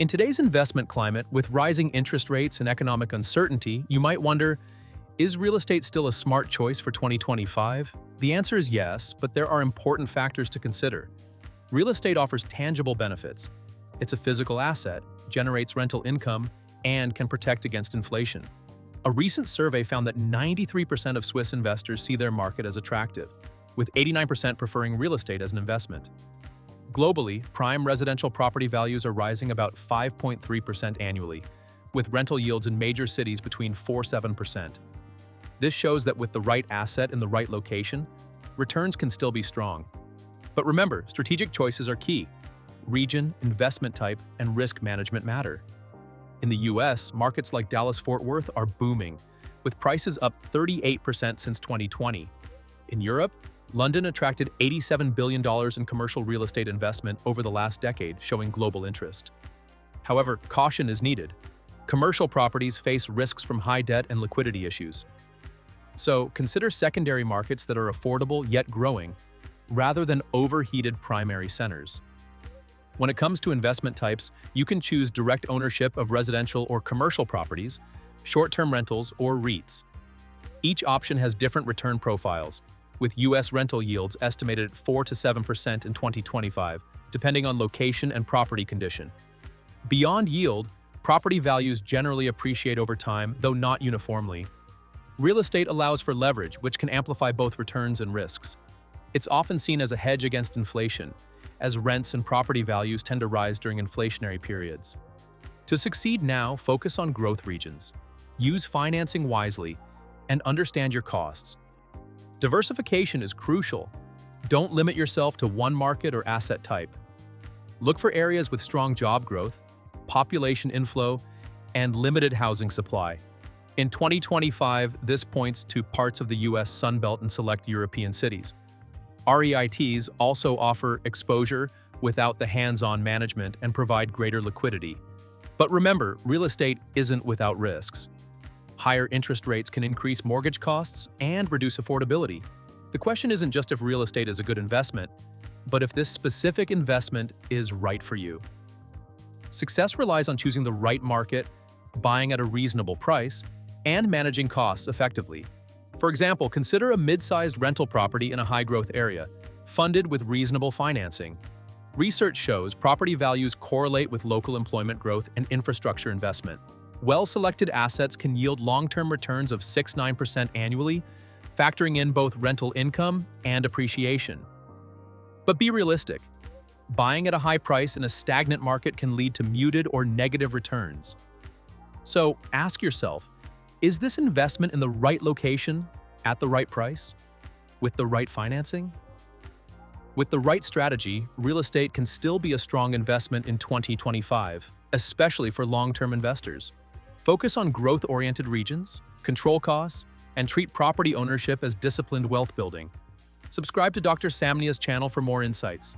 In today's investment climate, with rising interest rates and economic uncertainty, you might wonder, is real estate still a smart choice for 2025? The answer is yes, but there are important factors to consider. Real estate offers tangible benefits. It's a physical asset, generates rental income, and can protect against inflation. A recent survey found that 93% of Swiss investors see their market as attractive, with 89% preferring real estate as an investment. Globally, prime residential property values are rising about 5.3% annually, with rental yields in major cities between 4–7%. This shows that with the right asset in the right location, returns can still be strong. But remember, strategic choices are key. Region, investment type, and risk management matter. In the US, markets like Dallas-Fort Worth are booming, with prices up 38% since 2020. In Europe, London attracted $87 billion in commercial real estate investment over the last decade, showing global interest. However, caution is needed. Commercial properties face risks from high debt and liquidity issues. So, consider secondary markets that are affordable yet growing, rather than overheated primary centers. When it comes to investment types, you can choose direct ownership of residential or commercial properties, short-term rentals, or REITs. Each option has different return profiles, with U.S. rental yields estimated at 4–7% in 2025, depending on location and property condition. Beyond yield, property values generally appreciate over time, though not uniformly. Real estate allows for leverage, which can amplify both returns and risks. It's often seen as a hedge against inflation, as rents and property values tend to rise during inflationary periods. To succeed now, focus on growth regions. Use financing wisely, and understand your costs. Diversification is crucial. Don't limit yourself to one market or asset type. Look for areas with strong job growth, population inflow, and limited housing supply. In 2025, this points to parts of the U.S. Sunbelt and select European cities. REITs also offer exposure without the hands-on management and provide greater liquidity. But remember, real estate isn't without risks. Higher interest rates can increase mortgage costs and reduce affordability. The question isn't just if real estate is a good investment, but if this specific investment is right for you. Success relies on choosing the right market, buying at a reasonable price, and managing costs effectively. For example, consider a mid-sized rental property in a high-growth area, funded with reasonable financing. Research shows property values correlate with local employment growth and infrastructure investment. Well-selected assets can yield long-term returns of 6–9% annually, factoring in both rental income and appreciation. But be realistic. Buying at a high price in a stagnant market can lead to muted or negative returns. So ask yourself, is this investment in the right location, at the right price, with the right financing? With the right strategy, real estate can still be a strong investment in 2025, especially for long-term investors. Focus on growth-oriented regions, control costs, and treat property ownership as disciplined wealth building. Subscribe to Dr. Samnia's channel for more insights.